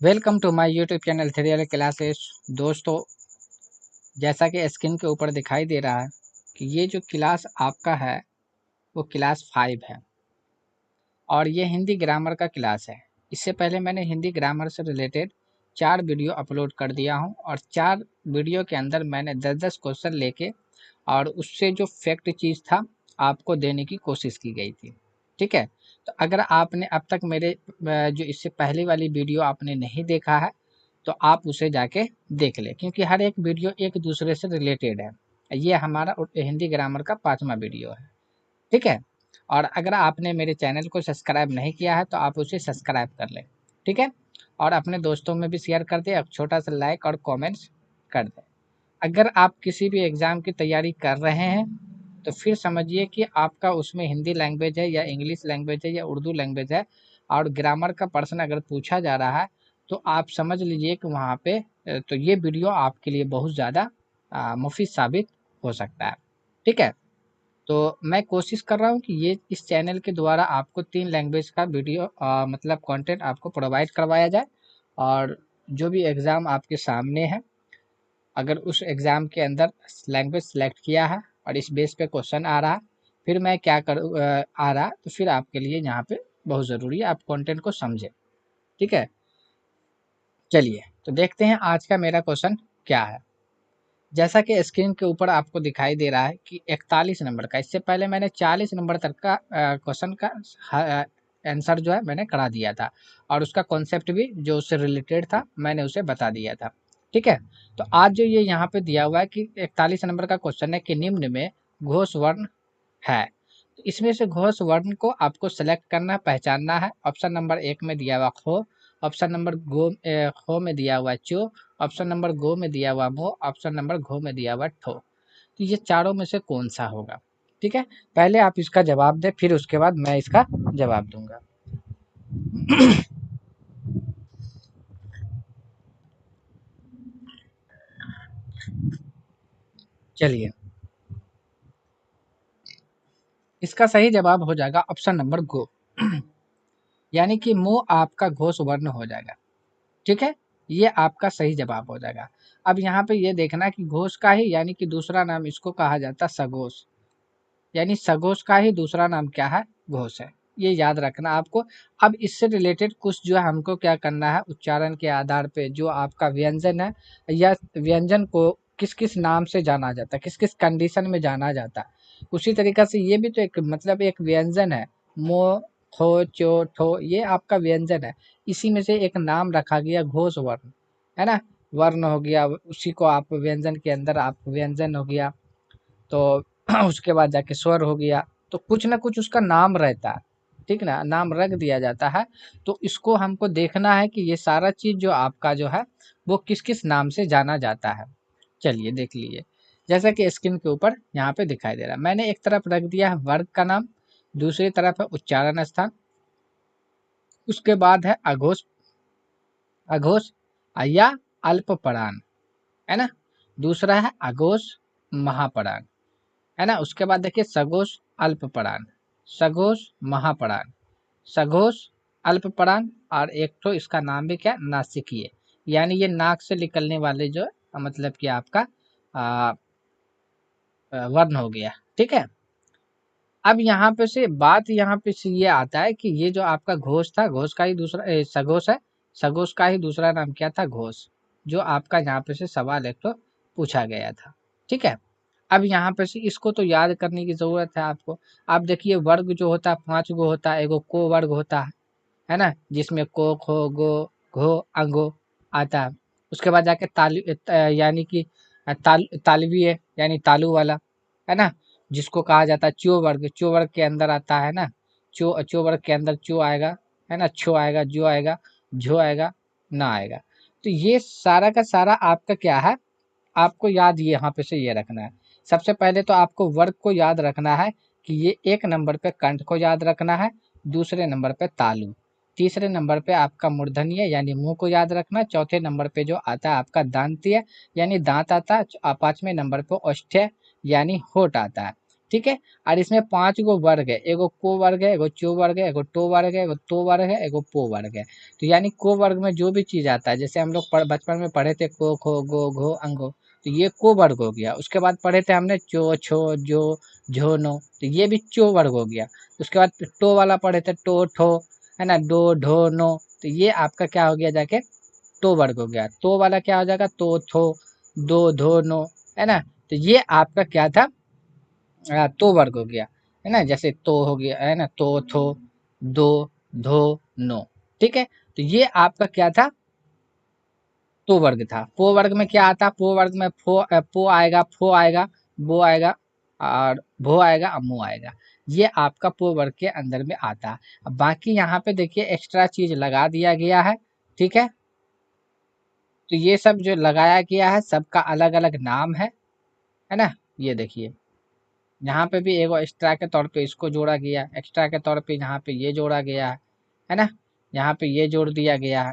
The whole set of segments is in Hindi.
Welcome to my YouTube channel three classes. दोस्तों, जैसा कि स्क्रीन के ऊपर दिखाई दे रहा है कि ये जो क्लास आपका है वो क्लास 5 है और ये हिंदी ग्रामर का क्लास है। इससे पहले मैंने हिंदी ग्रामर से रिलेटेड 4 वीडियो अपलोड कर दिया हूं और 4 वीडियो के अंदर मैंने 10-10 क्वेश्चन लेके और उससे जो फैक्ट चीज़ था आपको देने की कोशिश की गई थी। ठीक है, तो अगर आपने अब तक मेरे जो इससे पहले वाली वीडियो आपने नहीं देखा है तो आप उसे जाके देख लें, क्योंकि हर एक वीडियो एक दूसरे से रिलेटेड है। ये हमारा हिंदी ग्रामर का 5वां वीडियो है। ठीक है, और अगर आपने मेरे चैनल को सब्सक्राइब नहीं किया है तो आप उसे सब्सक्राइब कर लें। ठीक है, और अपने दोस्तों में भी शेयर कर दें और छोटा सा लाइक और कमेंट्स कर दें। अगर आप किसी भी एग्ज़ाम की तैयारी कर रहे हैं तो फिर समझिए कि आपका उसमें हिंदी लैंग्वेज है या इंग्लिश लैंग्वेज है या उर्दू लैंग्वेज है और ग्रामर का पर्सन अगर पूछा जा रहा है तो आप समझ लीजिए कि वहाँ पे तो ये वीडियो आपके लिए बहुत ज़्यादा मुफीद साबित हो सकता है। ठीक है, तो मैं कोशिश कर रहा हूँ कि ये इस चैनल के द्वारा आपको 3 लैंग्वेज का वीडियो मतलब कंटेंट आपको प्रोवाइड करवाया जाए। और जो भी एग्ज़ाम आपके सामने है, अगर उस एग्ज़ाम के अंदर लैंग्वेज सेलेक्ट किया है और इस बेस पे क्वेश्चन आ रहा है, फिर मैं क्या करूँ आ रहा तो फिर आपके लिए यहाँ पे बहुत ज़रूरी है आप कंटेंट को समझें। ठीक है, चलिए तो देखते हैं आज का मेरा क्वेश्चन क्या है। जैसा कि स्क्रीन के ऊपर आपको दिखाई दे रहा है कि 41 नंबर का, इससे पहले मैंने 40 नंबर तक का क्वेश्चन का आंसर जो है मैंने करा दिया था और उसका कॉन्सेप्ट भी जो उससे रिलेटेड था मैंने उसे बता दिया था। ठीक है, तो आज जो ये यहाँ पे दिया हुआ है कि 41 नंबर का क्वेश्चन है कि निम्न में घोष वर्ण है, तो इसमें से घोष वर्ण को आपको सेलेक्ट करना, पहचानना है। ऑप्शन नंबर 1 में दिया हुआ खो, ऑप्शन नंबर खो में दिया हुआ चो, ऑप्शन नंबर गो में दिया हुआ भो, ऑप्शन नंबर घो में दिया हुआ ठो। तो ये चारों में से कौन सा होगा? ठीक है, पहले आप इसका जवाब दें, फिर उसके बाद मैं इसका जवाब दूंगा। चलिए, इसका सही जवाब हो जाएगा ऑप्शन नंबर गो। यानी कि मो आपका घोष वर्ण हो जाएगा। ठीक है, ये आपका सही जवाब हो जाएगा। अब यहाँ पे ये देखना कि घोष का ही यानी कि दूसरा नाम इसको कहा जाता है सघोष, यानी सघोष का ही दूसरा नाम क्या है? घोष है। ये याद रखना आपको। अब इससे रिलेटेड कुछ जो है हमको क्या करना है, उच्चारण के आधार पे जो आपका व्यंजन है या व्यंजन को किस किस नाम से जाना जाता है, किस किस कंडीशन में जाना जाता है, उसी तरीका से ये भी तो एक मतलब एक व्यंजन है। मो, थो, चो, ठो, ये आपका व्यंजन है। इसी में से एक नाम रखा गया घोष वर्ण, है ना? वर्ण हो गया, उसी को आप व्यंजन के अंदर आप व्यंजन हो गया, तो उसके बाद जाके स्वर हो गया। तो कुछ ना कुछ उसका नाम रहता है, ठीक ना, नाम रख दिया जाता है। तो इसको हमको देखना है कि ये सारा चीज जो आपका जो है वो किस किस नाम से जाना जाता है। चलिए देख लीजिए, जैसा कि स्क्रीन के ऊपर यहाँ पे दिखाई दे रहा है, मैंने एक तरफ रख दिया है वर्ग का नाम, दूसरी तरफ है उच्चारण स्थान, उसके बाद है अघोष, अघोष या अल्पपराण, है ना? दूसरा है अघोष महापराण, है ना? उसके बाद देखिए सघोष अल्पपराण, सघोष महापराण, सघोष अल्पपराण, और एक तो इसका नाम भी क्या, नासिकीय, यानी ये नाक से निकलने वाले जो मतलब कि आपका आ, वर्ण हो गया। ठीक है, अब यहाँ पे से बात यहाँ पे से ये आता है कि ये जो आपका घोष था, घोष का ही दूसरा सघोष है, सघोष का ही दूसरा नाम क्या था? घोष, जो आपका यहाँ पे से सवाल एक तो पूछा गया था। ठीक है, अब यहाँ पे से इसको तो याद करने की जरूरत है आपको। आप देखिए वर्ग जो होता है 5 गो होता है, एगो को वर्ग होता है ना, जिसमें को खो गो घो अंगो आता है। उसके बाद जाके यानी कि तालवी है, यानी तालु वाला, है ना, जिसको कहा जाता है च्यो वर्ग, च्यो वर्ग के अंदर आता है ना, चो वर्ग के अंदर चो आएगा, है ना, छो आएगा, जो आएगा, झो आएगा, ना आएगा। तो ये सारा का सारा आपका क्या है, आपको याद ये यहाँ पे से ये रखना है। सबसे पहले तो आपको वर्ग को याद रखना है कि ये 1 नंबर पे कंठ को याद रखना है, दूसरे नंबर पे तालु, तीसरे नंबर पे आपका मूर्धन्य यानी मुंह को याद रखना, चौथे नंबर पे जो आता है आपका दांत्य यानी दांत आता है, 5वें नंबर पे औष्ठ्य यानी होठ आता है। ठीक है। और इसमें 5 गो वर्ग है, एगो को वर्ग है, एगो चो वर्ग है, एगो टो वर्ग है, एगो तो वर्ग है, एगो पो वर्ग है। तो यानी को वर्ग में जो भी चीज आता है, जैसे हम लोग बचपन में पढ़े थे को खो गो घो अंगो, तो ये को वर्ग हो गया। उसके बाद पढ़े थे हमने चो छो जो झो नो, तो ये भी चो वर्ग हो गया। उसके बाद टो वाला पढ़े थे टो ठो, है ना, डो ढो नो, तो ये आपका क्या हो गया जाके टो वर्ग हो गया। तो वाला क्या हो जाएगा तो थो दो धो नो, है ना। तो ये आपका क्या था, तो वर्ग हो गया, है ना। जैसे तो हो गया, है ना, तो थो दो धो नो, ठीक है। तो ये आपका क्या था, तो वर्ग था। पो वर्ग में क्या आता, पो वर्ग में पो आएगा, फो आएगा, बो आएगा, और भो आएगा और मो आएगा। ये आपका पो वर्ग के अंदर में आता है। अब बाकी यहाँ पे देखिए एक्स्ट्रा चीज लगा दिया गया है, ठीक है। तो ये सब जो लगाया गया है सबका अलग अलग नाम है ना। ये देखिए यहाँ पे भी एगो एक्स्ट्रा के तौर पे इसको जोड़ा गया, एक्स्ट्रा के तौर पे यहाँ पे ये जोड़ा गया है ना। यहाँ पे ये जोड़ दिया गया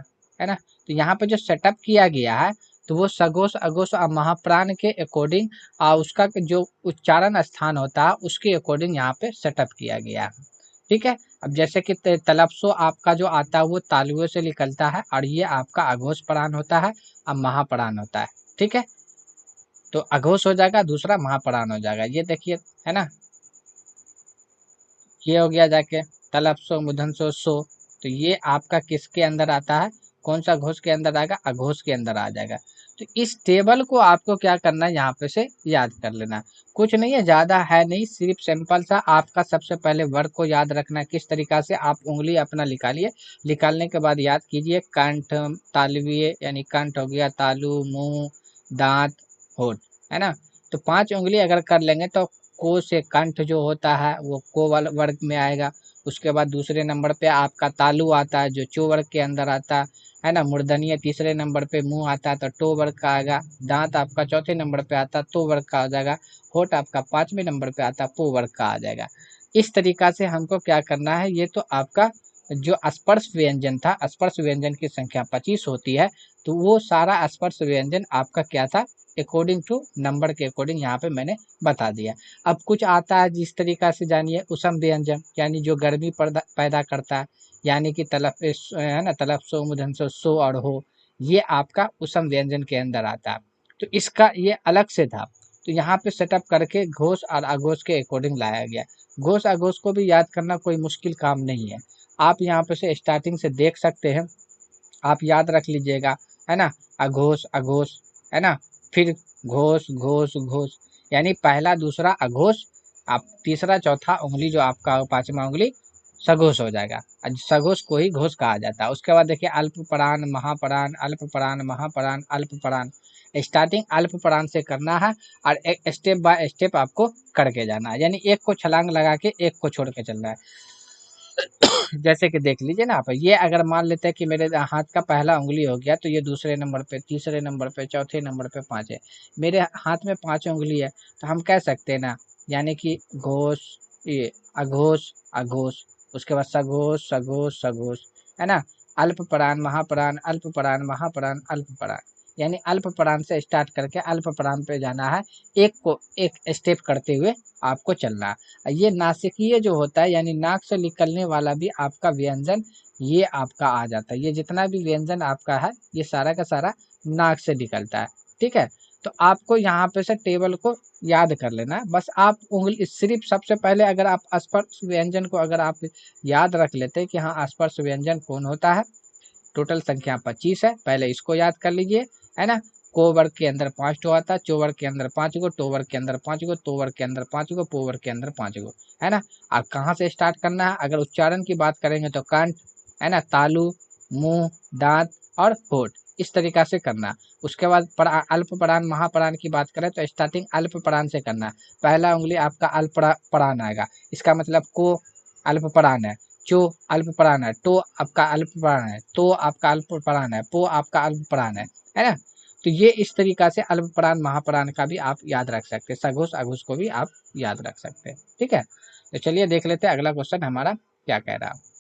है ना। तो यहाँ पे जो सेटअप किया गया है, तो वो सगोश अघोष और महाप्राण के अकॉर्डिंग, उसका जो उच्चारण स्थान होता है उसके अकॉर्डिंग यहाँ पे सेटअप किया गया है, ठीक है। अब जैसे कि तलप्सो आपका जो आता है वो तालुओं से निकलता है, और ये आपका अघोष प्राण होता है और महाप्राण होता है, ठीक है। तो अघोष हो जाएगा, दूसरा महाप्राण हो जाएगा, ये देखिए, है ना। ये हो गया जाके तलप्सो मुधनसो सो, तो ये आपका किसके अंदर आता है, कौन सा घोष के अंदर आएगा, अघोष के अंदर आ जाएगा। तो इस टेबल को आपको क्या करना है, यहाँ पे से याद कर लेना। कुछ नहीं है, ज्यादा है नहीं, सिर्फ सिंपल सा आपका सबसे पहले वर्ग को याद रखना है। किस तरीका से आप उंगली अपना निकालिए, निकालने के बाद याद कीजिए कंठ तालुवीय, यानी कंठ हो गया, तालु, मुंह, दांत, होठ, है ना। तो 5 उंगली अगर कर लेंगे तो को से कंठ जो होता है वो को वाले वर्ग में आएगा। उसके बाद दूसरे नंबर पे आपका तालु आता है जो चो वर्ग के अंदर आता है ना। मूर्धन्य तीसरे नंबर पे मुंह आता है तो टो वर्ग का आएगा। दांत आपका चौथे नंबर पे आता है तो वर्ग का आ जाएगा। होठ आपका 5वें नंबर पे आता है पो वर्ग का आ जाएगा। इस तरीका से हमको क्या करना है, ये तो आपका जो स्पर्श व्यंजन था, स्पर्श व्यंजन की संख्या 25 होती है, तो वो सारा स्पर्श व्यंजन आपका क्या था, अकॉर्डिंग टू नंबर के अकॉर्डिंग यहाँ पे मैंने बता दिया। अब कुछ आता है जिस तरीका से जानिए उष्म व्यंजन, यानी जो गर्मी पैदा करता है, यानी कि तलफ है ना, तलफ सो मुधन सो और हो, ये आपका उष्म व्यंजन के अंदर आता है। तो इसका ये अलग से था, तो यहाँ पे सेटअप करके घोष और अघोष के अकॉर्डिंग लाया गया। घोष अघोष को भी याद करना कोई मुश्किल काम नहीं है, आप यहाँ पे से स्टार्टिंग से देख सकते हैं, आप याद रख लीजिएगा, है ना। अघोष अघोष, है ना, फिर घोष घोष घोष, यानी पहला दूसरा अघोष, आप तीसरा चौथा उंगली जो आपका 5वां उंगली सघोष हो जाएगा। सघोष को ही घोष कहा जाता है। उसके बाद देखिए अल्प प्राण महाप्राण, अल्प प्राण महाप्राण, अल्प प्राण। स्टार्टिंग अल्प प्राण से करना है, और एक स्टेप बाय स्टेप आपको करके जाना है, यानी एक को छलांग लगा के एक को छोड़ के चलना है। जैसे कि देख लीजिए ना आप, ये अगर मान लेते हैं कि मेरे हाथ का पहला उंगली हो गया, तो ये दूसरे नंबर पे, तीसरे नंबर पे, चौथे नंबर पे, 5 है। मेरे हाथ में 5 उंगली है, तो हम कह सकते हैं ना, यानी कि घोष, ये अघोष अघोष, उसके बाद सघोष सघोष सघोष, है ना। अल्प प्राण महाप्राण, अल्प प्राण महाप्राण, अल्प प्राण, यानी अल्प प्राण से स्टार्ट करके अल्प प्राण पे जाना है। एक को एक स्टेप करते हुए आपको चलना है। ये नासिकीय जो होता है, यानी नाक से निकलने वाला भी आपका व्यंजन, ये आपका आ जाता है। ये जितना भी व्यंजन आपका है, ये सारा का सारा नाक से निकलता है, ठीक है। तो आपको यहाँ पे से टेबल को याद कर लेना है। बस आप उंगली सिर्फ सबसे पहले अगर आप स्पर्श व्यंजन को अगर आप याद रख लेते हैं कि हाँ स्पर्श व्यंजन कौन होता है, टोटल संख्या 25 है, पहले इसको याद कर लीजिए, है ना। को वर्ग के अंदर 5 टो आता है, चो वर्ग के अंदर 5 गो, टो वर्ग के अंदर 5 गो, तो वर्ग के अंदर 5 गो, पो वर्ग के अंदर 5 गो, है ना। अब कहाँ से स्टार्ट करना है, अगर उच्चारण की बात करेंगे तो कंठ, है ना, तालु, मुंह, दांत और होठ, इस तरीका से करना। उसके बाद अल्प प्राण महाप्राण की बात करें तो स्टार्टिंग अल्प प्राण से करना। पहला उंगली आपका अल्प प्राण आएगा, इसका मतलब को अल्प प्राण है, चो अल्प प्राण है, टो आपका अल्प प्राण है, तो आपका अल्प प्राण है, पो आपका अल्प प्राण है ना। तो ये इस तरीका से अल्प प्राण महाप्राण का भी आप याद रख सकते हैं, सघोष अघोष को भी आप याद रख सकते हैं, ठीक है। तो चलिए देख लेते हैं अगला क्वेश्चन हमारा क्या कह रहा है।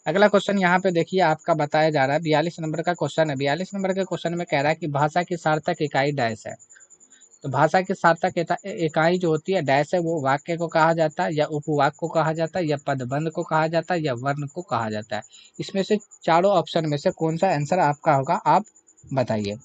अगला क्वेश्चन यहाँ पे देखिए आपका बताया जा रहा है, 42 नंबर का क्वेश्चन है। 42 नंबर के क्वेश्चन में कह रहा है कि भाषा की सार्थक इकाई डैश है। तो भाषा की सार्थक इकाई जो होती है डैश है, वो वाक्य को कहा जाता है, या उपवाक्य को कहा जाता है, या पदबंध को कहा जाता है, या वर्ण को कहा जाता है। इसमें से चारों ऑप्शन में से कौन सा आंसर आपका होगा, आप बताइए।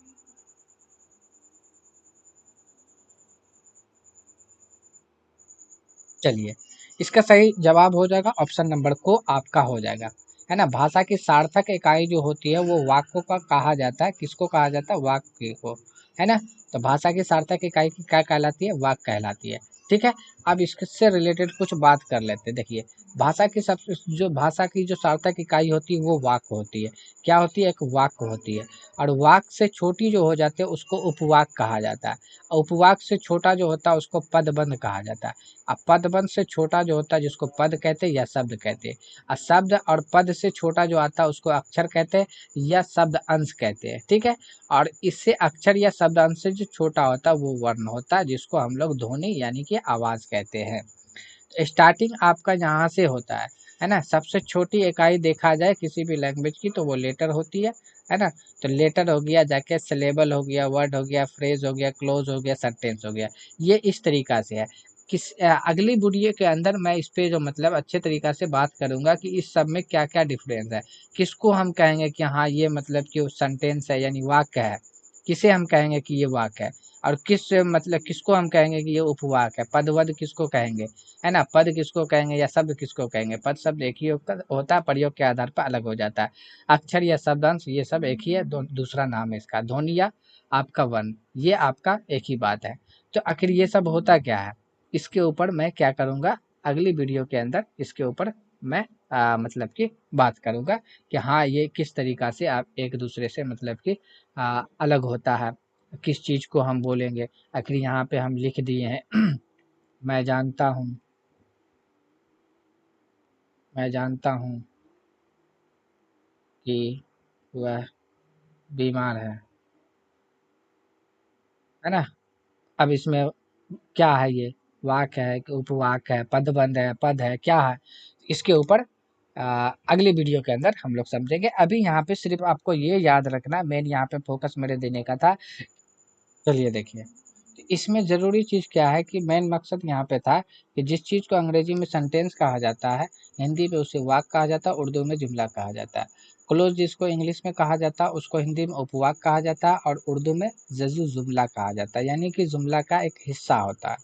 चलिए, इसका सही जवाब हो जाएगा ऑप्शन नंबर को आपका हो जाएगा, है ना। भाषा की सार्थक इकाई जो होती है वो वाक्य का कहा जाता है, किसको कहा जाता है, वाक्य को, है ना। तो भाषा की सार्थक इकाई की क्या कहलाती है, वाक्य कहलाती है। ठीक है, अब इससे रिलेटेड कुछ बात कर लेते हैं। देखिए, भाषा की सब जो भाषा की जो सार्थक इकाई होती है वो वाक्य होती है। क्या होती है, एक वाक्य होती है। और वाक्य से छोटी जो हो जाती है उसको उपवाक्य कहा जाता है, और उपवाक्य से छोटा जो होता है उसको पदबंध कहा जाता है। अब पदबंध से छोटा जो होता है जिसको पद कहते हैं या शब्द कहते हैं, और शब्द और पद से छोटा जो आता है उसको अक्षर कहते हैं या शब्द अंश कहते हैं। ठीक है, और इससे अक्षर या शब्द अंश से जो छोटा होता है वो वर्ण होता है, जिसको हम लोग ध्वनि यानी कि आवाज कहते हैं। स्टार्टिंग आपका यहाँ से होता है ना। सबसे छोटी इकाई देखा जाए किसी भी लैंग्वेज की तो वो लेटर होती है ना। तो लेटर हो गया, जाके सिलेबल हो गया, वर्ड हो गया, फ्रेज हो गया, क्लोज हो गया, सेंटेंस हो गया। ये इस तरीका से है। अगली वीडियो के अंदर मैं इस पे जो मतलब अच्छे तरीका से बात करूंगा कि इस सब में क्या क्या डिफरेंस है, किसको हम कहेंगे कि हाँ ये मतलब कि सेंटेंस है यानी वाक्य है, किसे हम कहेंगे कि ये वाक्य है, और किस मतलब किसको हम कहेंगे कि ये उपवाक्य है, पदवद किसको कहेंगे, है ना। पद किसको कहेंगे या शब्द किसको कहेंगे। पद शब्द एक ही होता है, प्रयोग के आधार पर अलग हो जाता है। अक्षर या शब्दांश ये सब एक ही है, दूसरा नाम है इसका। ध्वनि या आपका वर्ण, ये आपका एक ही बात है। तो आखिर ये सब होता क्या है, इसके ऊपर मैं क्या करूंगा, अगली वीडियो के अंदर इसके ऊपर मैं मतलब कि बात करूंगा कि हाँ ये किस तरीका से आप एक दूसरे से मतलब कि अलग होता है, किस चीज को हम बोलेंगे। आखिर यहाँ पे हम लिख दिए हैं मैं जानता हूँ, मैं जानता हूँ कि वह बीमार है ना। अब इसमें क्या है, ये वाक्य है कि उपवाक्य है, पदबंध है, पद है, क्या है, इसके ऊपर अगली वीडियो के अंदर हम लोग समझेंगे। अभी यहाँ पे सिर्फ आपको ये याद रखना, मेन यहाँ पे फोकस मेरे देने का था। चलिए देखिए, तो इसमें ज़रूरी चीज़ क्या है कि मेन मकसद यहाँ पे था कि जिस चीज़ को अंग्रेजी में सेंटेंस कहा जाता है, हिंदी में उसे वाक्य कहा जाता है, उर्दू में जुमला कहा जाता है। क्लोज जिसको इंग्लिश में कहा जाता है उसको हिंदी में उपवाक्य कहा जाता है, और उर्दू में जजु जुमला कहा जाता है, यानी कि जुमला का एक हिस्सा होता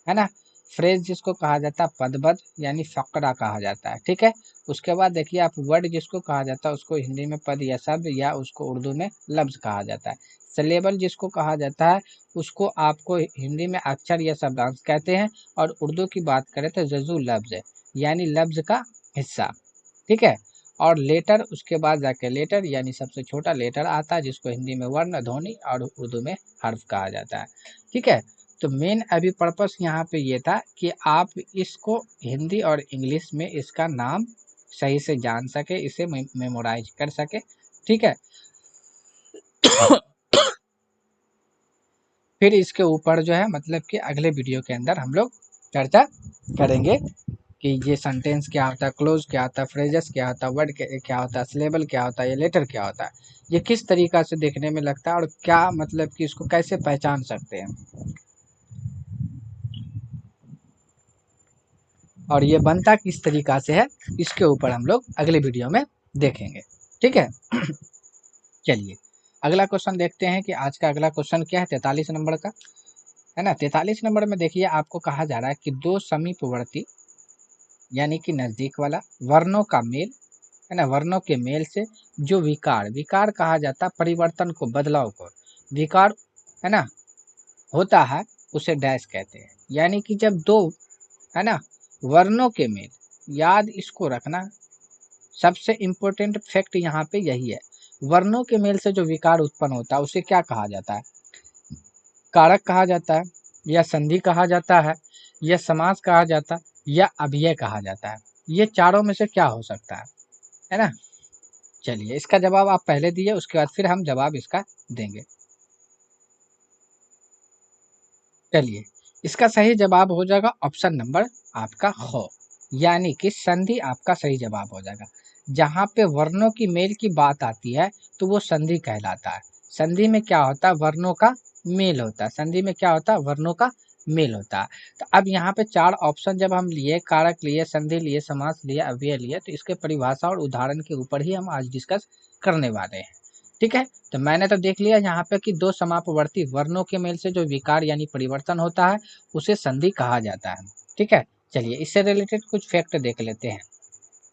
है ना। फ्रेज जिसको कहा जाता है पदबद्ध यानी फकरा कहा जाता है। ठीक है, उसके बाद देखिए आप वर्ड जिसको कहा जाता है उसको हिंदी में पद या शब्द, या उसको उर्दू में लफ्ज कहा जाता है। सिलेबल जिसको कहा जाता है उसको आपको हिंदी में अक्षर या शब्दांश कहते हैं, और उर्दू की बात करें तो जजू लफ्ज है, यानी लफ्ज का हिस्सा। ठीक है, और लेटर उसके बाद जाके लेटर यानी सबसे छोटा लेटर आता है, जिसको हिंदी में वर्ण, ध्वनि और उर्दू में हर्फ कहा जाता है। ठीक है, तो मेन अभी पर्पस यहाँ पे ये था कि आप इसको हिंदी और इंग्लिश में इसका नाम सही से जान सके, इसे मेमोराइज कर सके। ठीक है, फिर इसके ऊपर जो है मतलब कि अगले वीडियो के अंदर हम लोग चर्चा करेंगे कि ये सेंटेंस क्या होता है, क्लोज क्या होता है, फ्रेजेस क्या होता है, वर्ड क्या होता है, सिलेबल क्या होता है, ये लेटर क्या होता है, ये किस तरीका से देखने में लगता है, और क्या मतलब कि इसको कैसे पहचान सकते हैं, और ये बनता किस तरीका से है, इसके ऊपर हम लोग अगले वीडियो में देखेंगे। ठीक है, चलिए अगला क्वेश्चन देखते हैं कि आज का अगला क्वेश्चन क्या है, 43 नंबर का, है ना। 43 नंबर में देखिए आपको कहा जा रहा है कि दो समीपवर्ती यानी कि नजदीक वाला वर्णों का मेल, है ना, वर्णों के मेल से जो विकार, विकार कहा जाता है परिवर्तन को, बदलाव को, विकार, है ना, होता है उसे डैश कहते हैं। यानी कि जब दो, है ना, वर्णों के मेल, याद इसको रखना, सबसे इम्पोर्टेंट फैक्ट यहाँ पे यही है। वर्णों के मेल से जो विकार उत्पन्न होता है उसे क्या कहा जाता है, कारक कहा जाता है, या संधि कहा जाता है, या समास कहा जाता है, या अव्यय कहा जाता है। ये चारों में से क्या हो सकता है ना। चलिए इसका जवाब आप पहले दिए, उसके बाद फिर हम जवाब इसका देंगे। चलिए, इसका सही जवाब हो जाएगा ऑप्शन नंबर आपका ख, यानी कि संधि आपका सही जवाब हो जाएगा। जहाँ पे वर्णों की मेल की बात आती है तो वो संधि कहलाता है। संधि में क्या होता है, वर्णों का मेल होता है, संधि में क्या होता है, वर्णों का मेल होता है। तो अब यहाँ पे 4 ऑप्शन जब हम लिए, कारक लिए, संधि लिए, समास लिए, अव्यय लिए, तो इसके परिभाषा और उदाहरण के ऊपर ही हम आज डिस्कस करने वाले हैं। ठीक है, तो मैंने तो देख लिया यहाँ पे कि दो समापवर्ती वर्णों के मेल से जो विकार यानी परिवर्तन होता है उसे संधि कहा जाता है। ठीक है, चलिए इससे रिलेटेड कुछ फैक्ट देख लेते हैं।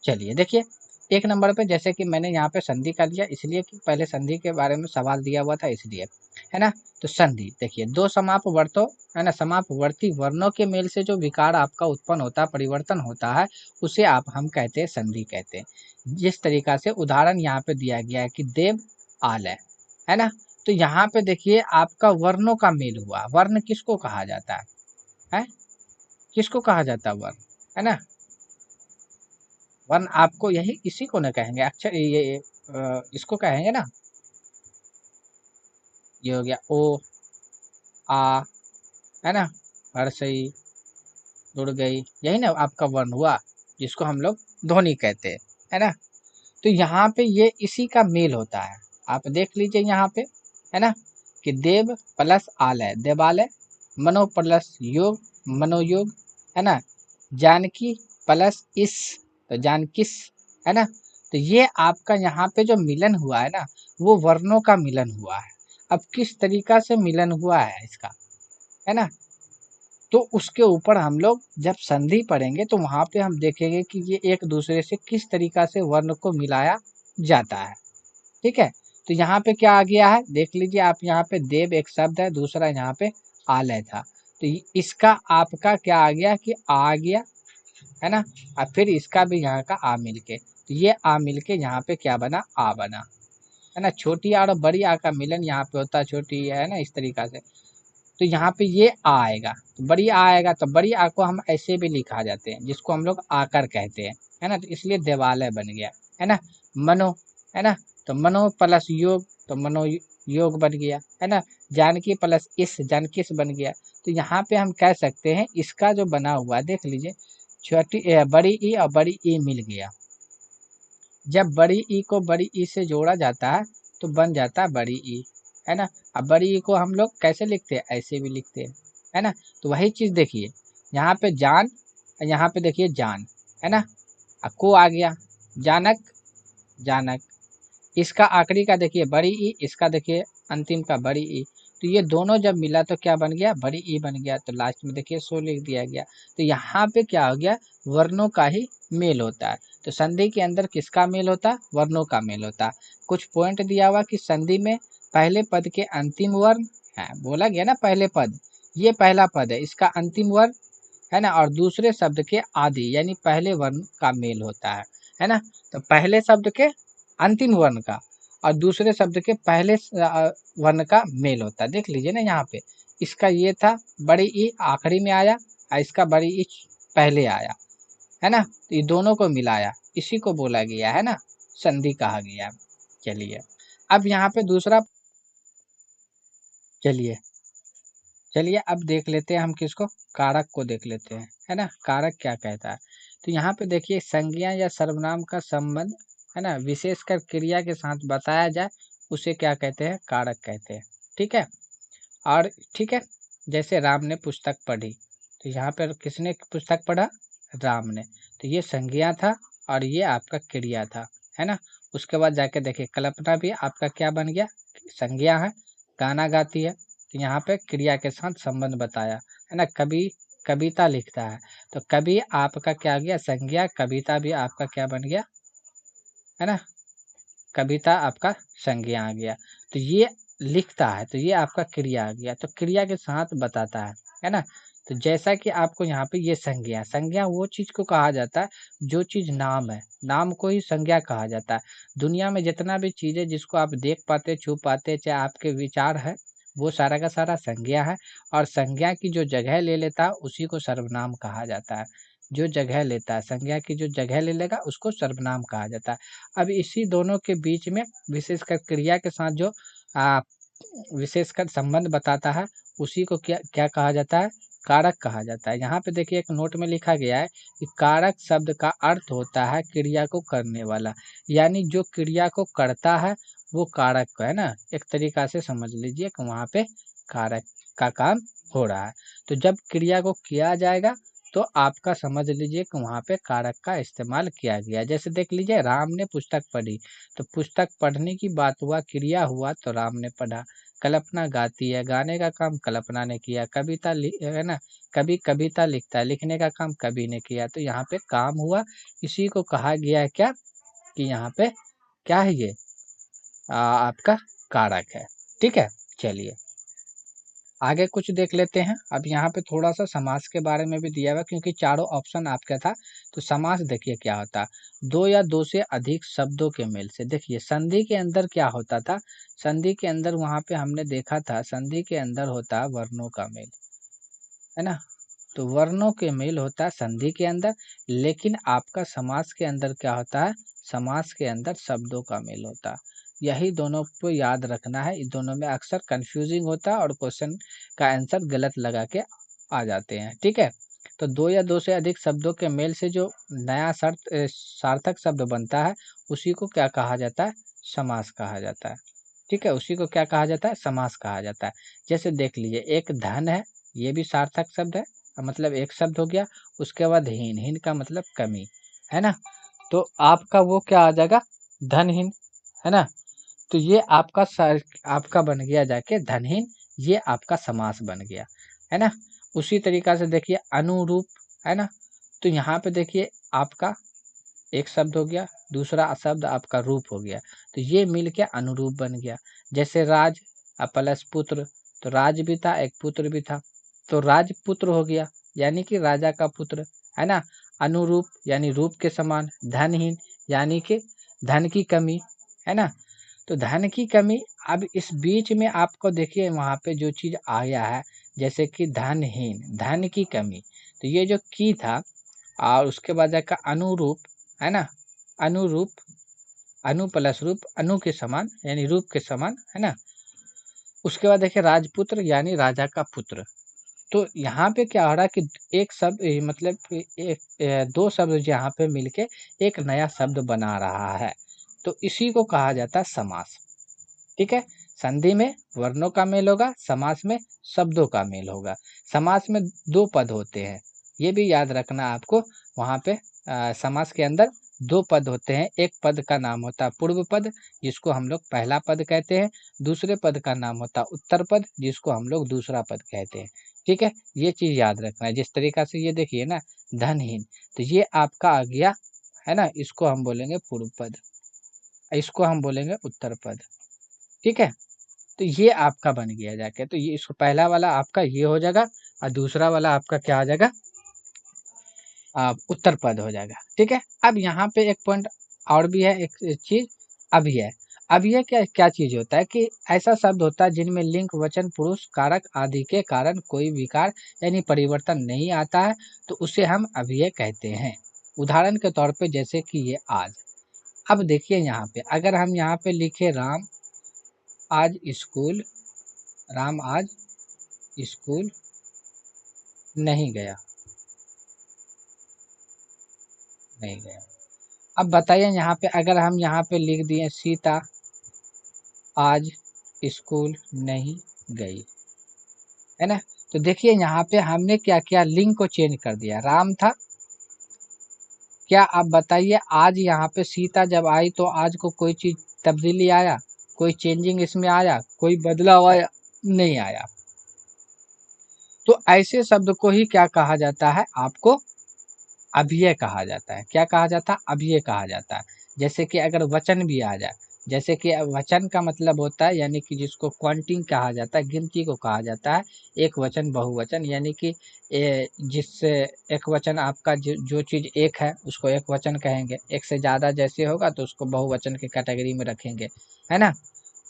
चलिए देखिए, एक नंबर पे जैसे कि मैंने यहाँ पे संधि कर लिया, इसलिए कि पहले संधि के बारे में सवाल दिया हुआ था इसलिए, है ना। तो संधि देखिए, दो समापवर्तों, है ना, समापवर्ती वर्णों के मेल से जो विकार आपका उत्पन्न होता है, परिवर्तन होता है, उसे आप हम कहते हैं संधि कहते हैं। जिस तरीका से उदाहरण यहाँ पे दिया गया है कि देव आलय, है ना। तो यहाँ पे देखिए आपका वर्णों का मेल हुआ, वर्ण किसको कहा जाता है? किसको कहा जाता है वर्ण, है ना। वर्ण आपको यही इसी को न कहेंगे, अक्षर ये इसको कहेंगे ना, ये हो गया ओ आ, है ना, हर्षई, जुड़ गई, यही ना आपका वर्ण हुआ, जिसको हम लोग ध्वनि कहते हैं, है ना। तो यहाँ पे ये इसी का मेल होता है, आप देख लीजिए यहाँ पे, है ना, कि देव प्लस आलय देवालय, मनो प्लस योग मनोयोग, है ना, जानकी प्लस इस तो जानकिस, है ना। तो ये आपका यहाँ पे जो मिलन हुआ है ना, वो वर्णों का मिलन हुआ है। अब किस तरीका से मिलन हुआ है इसका, है ना, तो उसके ऊपर हम लोग जब संधि पढ़ेंगे तो वहां पे हम देखेंगे कि ये एक दूसरे से किस तरीका से वर्ण को मिलाया जाता है। ठीक है, तो यहाँ पे क्या आ गया है, देख लीजिए आप, यहाँ पे देव एक शब्द है, दूसरा यहाँ पे आलय था, तो इसका आपका क्या आ गया कि आ गया, है ना। और फिर इसका भी यहाँ का आ मिलके, तो ये आ मिलके यहाँ पे क्या बना, आ बना, है ना। छोटी आ और बड़ी आ का मिलन यहाँ पे होता है, छोटी, है ना, इस तरीका से। तो यहाँ पे ये आ आएगा, तो बड़ी आ आएगा, तो बड़ी आ को हम ऐसे भी लिखा जाते हैं, जिसको हम लोग आकर कहते हैं, है ना। तो इसलिए देवालय बन गया, है ना। मनो, है ना, तो मनो प्लस योग, तो मनो योग बन गया, है ना। जानकी प्लस इस, जानकिस बन गया। तो यहाँ पे हम कह सकते हैं इसका जो बना हुआ देख लीजिए, छोटी बड़ी ई और बड़ी ई मिल गया, जब बड़ी ई को बड़ी ई से जोड़ा जाता है तो बन जाता है बड़ी ई, है ना। अब बड़ी ई को हम लोग कैसे लिखते हैं, ऐसे भी लिखते हैं, है ना। तो वही चीज देखिए, यहाँ पे जान, यहाँ पे देखिए जान, है ना, को आ गया, जानक, जानक, इसका आखिरी का देखिए बड़ी ई, इसका देखिए अंतिम का बड़ी ई, तो ये दोनों जब मिला तो क्या बन गया, बड़ी ई बन गया। तो लास्ट में देखिए सो लिख दिया गया। तो यहाँ पे क्या हो गया, वर्णों का ही मेल होता है। तो संधि के अंदर किसका मेल होता है, वर्णों का मेल होता है। कुछ पॉइंट दिया हुआ कि संधि में पहले पद के अंतिम वर्ण है, बोला गया ना पहले पद, ये पहला पद है, इसका अंतिम वर्ण, है ना, और दूसरे शब्द के आदि यानी पहले वर्ण का मेल होता है ना। तो पहले शब्द के अंतिम वर्ण का और दूसरे शब्द के पहले वर्ण का मेल होता है। देख लीजिए ना यहाँ पे, इसका ये था बड़ी ई आखिरी में आया और इसका बड़ी ई पहले आया, है ना। तो ये दोनों को मिलाया, इसी को बोला गया है ना, संधि कहा गया। चलिए अब यहाँ पे दूसरा, चलिए चलिए अब देख लेते हैं हम किसको, कारक को देख लेते हैं, है ना। कारक क्या कहता है, तो यहाँ पे देखिए संज्ञा या सर्वनाम का संबंध, है ना, विशेषकर क्रिया के साथ बताया जाए उसे क्या कहते हैं, कारक कहते हैं। ठीक है, और ठीक है, जैसे राम ने पुस्तक पढ़ी, तो यहाँ पर किसने पुस्तक पढ़ा, राम ने, तो ये संज्ञा था और ये आपका क्रिया था, है ना। उसके बाद जाके देखिए कल्पना भी आपका क्या बन गया, संज्ञा है, गाना गाती है, तो यहाँ पे क्रिया के साथ संबंध बताया, है ना। कवि कविता लिखता है, तो कवि आपका क्या गया, संज्ञा, कविता भी आपका क्या बन गया, है ना, कविता आपका संज्ञा आ गया। तो ये लिखता है, तो ये आपका क्रिया आ गया, तो क्रिया के साथ बताता है ना। तो जैसा कि आपको यहाँ पे ये संज्ञा, संज्ञा वो चीज को कहा जाता है जो चीज नाम है, नाम को ही संज्ञा कहा जाता है। दुनिया में जितना भी चीज है जिसको आप देख पाते, छू पाते, चाहे आपके विचार है, वो सारा का सारा संज्ञा है। और संज्ञा की जो जगह ले लेता है उसी को सर्वनाम कहा जाता है। जो जगह लेता है, संज्ञा की जो जगह ले लेगा उसको सर्वनाम कहा जाता है। अब इसी दोनों के बीच में विशेषकर क्रिया के साथ जो आ, विशेषकर संबंध बताता है उसी को क्या क्या कहा जाता है, कारक कहा जाता है। यहाँ पे देखिए एक नोट में लिखा गया है कि कारक शब्द का अर्थ होता है क्रिया को करने वाला, यानी जो क्रिया को करता है वो कारक है ना, एक तरीका से समझ लीजिए कि वहाँ पे कारक का काम हो रहा है। तो जब क्रिया को किया जाएगा तो आपका समझ लीजिए कि वहाँ पे कारक का इस्तेमाल किया गया। जैसे देख लीजिए, राम ने पुस्तक पढ़ी, तो पुस्तक पढ़ने की बात हुआ, क्रिया हुआ तो राम ने पढ़ा। कल्पना गाती है, गाने का काम कल्पना ने किया। कविता है ना, कवि कविता लिखता है, लिखने का काम कवि ने किया। तो यहाँ पे काम हुआ, इसी को कहा गया है क्या, कि यहाँ पे क्या है, ये आपका कारक है। ठीक है, चलिए आगे कुछ देख लेते हैं। अब यहाँ पे थोड़ा सा समास के बारे में भी दिया हुआ, क्योंकि चारों ऑप्शन आपका था। तो समास देखिए क्या होता है, दो या दो से अधिक शब्दों के मेल से। देखिए संधि के अंदर क्या होता था, संधि के अंदर वहाँ पे हमने देखा था, संधि के अंदर होता है वर्णों का मेल, है ना। तो वर्णों के मेल होता है संधि के अंदर, लेकिन आपका समास के अंदर क्या होता है, समास के अंदर शब्दों का मेल होता है। यही दोनों को याद रखना है, इन दोनों में अक्सर कंफ्यूजिंग होता है और क्वेश्चन का आंसर गलत लगा के आ जाते हैं। ठीक है, तो दो या दो से अधिक शब्दों के मेल से जो नया सार्थक शब्द बनता है, उसी को क्या कहा जाता है, समास कहा जाता है। ठीक है, उसी को क्या कहा जाता है, समास कहा जाता है। जैसे देख लीजिए, एक धन है, ये भी सार्थक शब्द है, मतलब एक शब्द हो गया। उसके बाद हीन, हीन का मतलब कमी, है ना। तो आपका वो क्या आ जाएगा, धनहीन, है ना। तो ये आपका बन गया जाके धनहीन, ये आपका समास बन गया, है ना। उसी तरीका से देखिए अनुरूप, है ना। तो यहाँ पे देखिए आपका एक शब्द हो गया, दूसरा शब्द आपका रूप हो गया, तो ये मिल के अनुरूप बन गया। जैसे राज प्लस पुत्र, तो राज भी था, एक पुत्र भी था, तो राजपुत्र हो गया, यानी कि राजा का पुत्र, है ना। अनुरूप यानी रूप के समान, धनहीन यानी कि धन की कमी, है ना। तो धन की कमी, अब इस बीच में आपको देखिए वहाँ पे जो चीज़ आया है, जैसे कि धनहीन, धन की कमी, तो ये जो की था और उसके बाद का अनुरूप, है ना। अनुरूप, अनु प्लस रूप, अनु के समान यानी रूप के समान, है ना। उसके बाद देखिए राजपुत्र यानी राजा का पुत्र। तो यहाँ पे क्या हो रहा है कि एक शब्द मतलब दो शब्द यहाँ पे मिलके एक नया शब्द बना रहा है, तो इसी को कहा जाता है समास। ठीक है, संधि में वर्णों का मेल होगा, समास में शब्दों का मेल होगा। समास में दो पद होते हैं, ये भी याद रखना आपको। वहाँ पे समास के अंदर दो पद होते हैं। एक पद का नाम होता है पूर्व पद, जिसको हम लोग पहला पद कहते हैं। दूसरे पद का नाम होता है उत्तर पद, जिसको हम लोग दूसरा पद कहते हैं। ठीक है, ये चीज याद रखना है। जिस तरीका से ये देखिए ना, धनहीन, तो ये आपका आ गया, है ना। इसको हम बोलेंगे पूर्व पद, इसको हम बोलेंगे उत्तर पद। ठीक है, तो ये आपका बन गया जाके, तो ये इसको पहला वाला आपका ये हो जाएगा और दूसरा वाला आपका क्या आ जाएगा, उत्तर पद हो जाएगा। ठीक है, अब यहाँ पे एक पॉइंट और भी है, एक चीज अभी है। अब ये क्या क्या चीज होता है कि ऐसा शब्द होता है जिनमें लिंग, वचन, पुरुष, कारक आदि के कारण कोई विकार यानी परिवर्तन नहीं आता है, तो उसे हम अभिय कहते हैं। उदाहरण के तौर पे जैसे कि ये आज। अब देखिए यहाँ पे अगर हम यहाँ पे लिखे राम आज स्कूल, राम आज स्कूल नहीं गया, नहीं गया। अब बताइए यहाँ पे अगर हम यहाँ पे लिख दिए सीता आज स्कूल नहीं गई, है ना। तो देखिए यहाँ पे हमने क्या किया, लिंग को चेंज कर दिया। राम था, क्या आप बताइए, आज यहाँ पे सीता जब आई तो आज को कोई चीज तब्दीली आया, कोई चेंजिंग इसमें आया, कोई बदलाव आया, नहीं आया। तो ऐसे शब्द को ही क्या कहा जाता है आपको, अभिय कहा जाता है। क्या कहा जाता है, अभिय कहा जाता है। जैसे कि अगर वचन भी आ जाए, जैसे कि वचन का मतलब होता है यानी कि जिसको क्वांटिंग कहा जाता है, गिनती को कहा जाता है। एक वचन बहुवचन यानी कि जिससे एक वचन आपका जो चीज एक है उसको एक वचन कहेंगे, एक से ज्यादा जैसे होगा तो उसको बहुवचन के कैटेगरी में रखेंगे, है ना।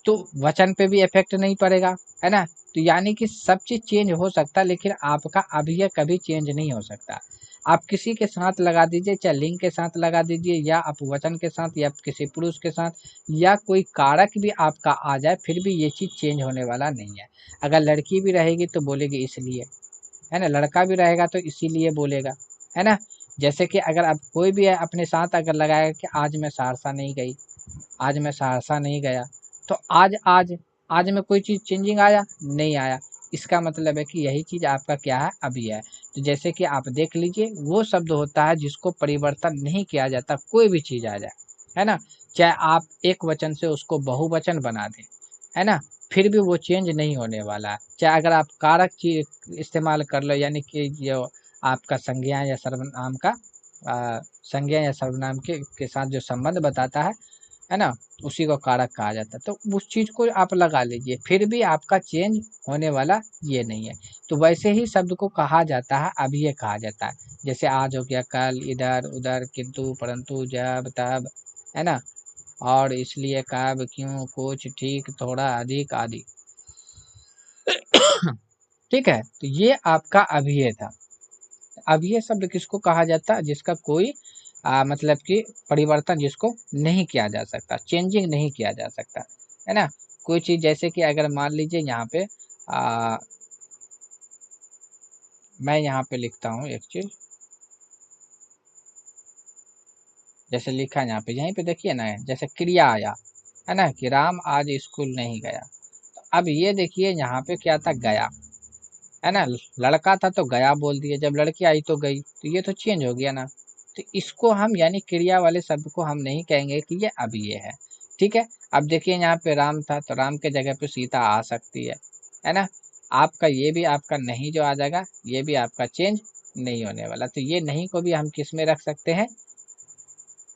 तो वचन पे भी इफेक्ट नहीं पड़ेगा, है ना। तो यानी कि सब चीज चेंज हो सकता है, लेकिन आपका अभिय कभी चेंज नहीं हो सकता। आप किसी के साथ लगा दीजिए, चाहे लिंग के साथ लगा दीजिए या आप वचन के साथ या किसी पुरुष के साथ या कोई कारक भी आपका आ जाए, फिर भी ये चीज चेंज होने वाला नहीं है। अगर लड़की भी रहेगी तो बोलेगी इसलिए, है ना। लड़का भी रहेगा तो इसीलिए बोलेगा, है ना। जैसे कि अगर आप कोई भी है अपने साथ अगर लगाएगा कि आज मैं सहरसा नहीं गई, आज मैं सहरसा नहीं गया, तो आज आज आज में कोई चीज़ चेंजिंग आया नहीं आया, इसका मतलब है कि यही चीज़ आपका क्या है अभी है। तो जैसे कि आप देख लीजिए वो शब्द होता है जिसको परिवर्तन नहीं किया जाता, कोई भी चीज़ आ जाए, है ना? चाहे आप एक वचन से उसको बहुवचन बना दें, है ना? फिर भी वो चेंज नहीं होने वाला है। चाहे अगर आप कारक चीज़ इस्तेमाल कर लो, यानी कि जो आपका संज्ञा या सर्वनाम का संज्ञा या सर्वनाम के साथ जो संबंध बताता है ना? उसी को कारक कहा जाता है। तो उस चीज़ को आप लगा लीजिए, फिर भी आपका चेंज होने वाला ये नहीं है। तो वैसे ही शब्द को कहा जाता है, अभिव्यय कहा जाता है। जैसे आज हो गया, कल, इधर, उधर, किंतु, परंतु, जब, तब, है ना? और इसलिए, कब, क्यों, कुछ, ठीक, थोड़ा, अधिक आदि। ठीक है? तो ये आपका अभिव्यय था। अभिव्यय शब्द किसको कहा जाता है? जिसका कोई मतलब कि परिवर्तन जिसको नहीं किया जा सकता, चेंजिंग नहीं किया जा सकता, है ना? कोई चीज़ जैसे कि अगर मान लीजिए यहाँ पे आ, मैं यहाँ पे लिखता हूँ एक चीज़, जैसे लिखा है यहाँ पे, यहीं पे देखिए ना, जैसे क्रिया आया, है ना, कि राम आज स्कूल नहीं गया। तो अब ये देखिए यहाँ पे क्या था, गया, है ना? लड़का था तो गया बोल दिए, जब लड़की आई तो गई, तो ये तो चेंज हो गया ना। तो इसको हम यानी क्रिया वाले शब्द को हम नहीं कहेंगे कि ये अब ये है। ठीक है? अब देखिए यहाँ पे राम था तो राम के जगह पे सीता आ सकती है ना? आपका ये भी आपका नहीं जो आ जाएगा, ये भी आपका चेंज नहीं होने वाला। तो ये नहीं को भी हम किस में रख सकते हैं?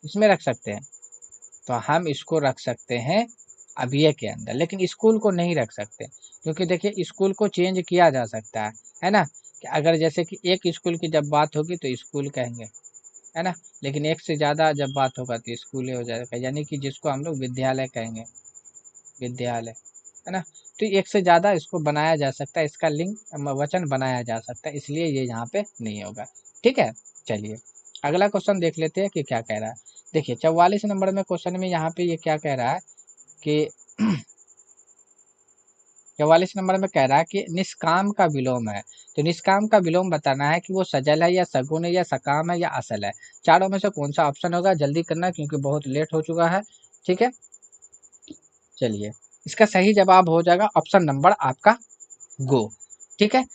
इसमें रख सकते हैं। तो हम इसको रख सकते हैं अभिव्यय के अंदर, लेकिन स्कूल को नहीं रख सकते, क्योंकि देखिए स्कूल को चेंज किया जा सकता है ना? कि अगर जैसे कि एक स्कूल की जब बात होगी तो स्कूल कहेंगे, है ना? लेकिन एक से ज़्यादा जब बात होगा तो स्कूल ही हो जाएगा, यानी कि जिसको हम लोग विद्यालय कहेंगे, विद्यालय, है ना? तो एक से ज़्यादा इसको बनाया जा सकता है, इसका लिंग वचन बनाया जा सकता है, इसलिए ये यहाँ पे नहीं होगा। ठीक है? चलिए अगला क्वेश्चन देख लेते हैं कि क्या कह रहा है। देखिए 44 नंबर में क्वेश्चन में यहाँ पे ये क्या कह रहा है कि 44 नंबर में कह रहा है कि निष्काम का विलोम है। तो निष्काम का विलोम बताना है कि वो सजल है या सगुन है या सकाम है या असल है। चारों में से कौन सा ऑप्शन होगा? जल्दी करना क्योंकि बहुत लेट हो चुका है। ठीक है? चलिए इसका सही जवाब हो जाएगा ऑप्शन नंबर आपका गो। ठीक है?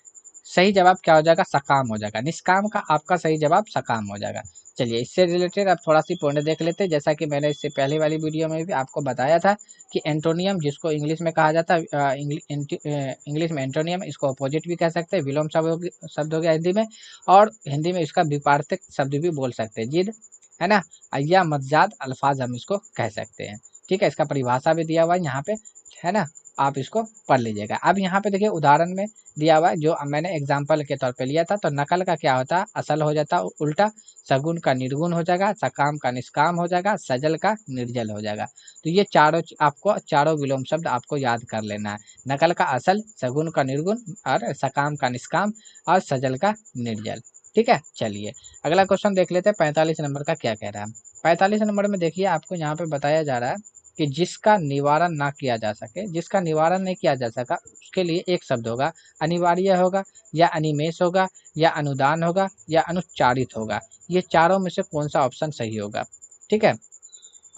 सही जवाब क्या हो जाएगा? सकाम हो जाएगा। निष्काम का आपका सही जवाब सकाम हो जाएगा। चलिए इससे रिलेटेड अब थोड़ा सी पॉइंट देख लेते हैं। जैसा कि मैंने इससे पहले वाली वीडियो में भी आपको बताया था कि एंटोनियम जिसको इंग्लिश में कहा जाता है, इंग्लिश में एंटोनियम, इसको अपोजिट भी कह सकते हैं, विलोम शब्द हो गया हिंदी में, और हिंदी में इसका विपार्थक शब्द भी बोल सकते हैं, जिद, है ना, या मज्जाद अल्फाज हम इसको कह सकते हैं। ठीक है? इसका परिभाषा भी दिया हुआ है यहाँ पे, है ना? आप इसको पढ़ लीजिएगा। अब यहाँ पे देखिए उदाहरण में दिया हुआ है, जो मैंने एग्जाम्पल के तौर पे लिया था। तो नकल का क्या होता है? असल हो जाता है उल्टा, सगुन का निर्गुण हो जाएगा, सकाम का निष्काम हो जाएगा, सजल का निर्जल हो जाएगा। तो ये चारों आपको चारों विलोम शब्द आपको याद कर लेना है। नकल का असल, सगुन का निर्गुण, और सकाम का निष्काम, और सजल का निर्जल। ठीक है? चलिए अगला क्वेश्चन देख लेते हैं, 45 नंबर का क्या कह रहा है। 45 नंबर में देखिए आपको यहाँ पे बताया जा रहा है कि जिसका निवारण ना किया जा सके, जिसका निवारण नहीं किया जा सका, उसके लिए एक शब्द होगा, अनिवार्य होगा, या अनिमेष होगा, या अनुदान होगा, या अनुच्चारित होगा। ये चारों में से कौन सा ऑप्शन सही होगा? ठीक है?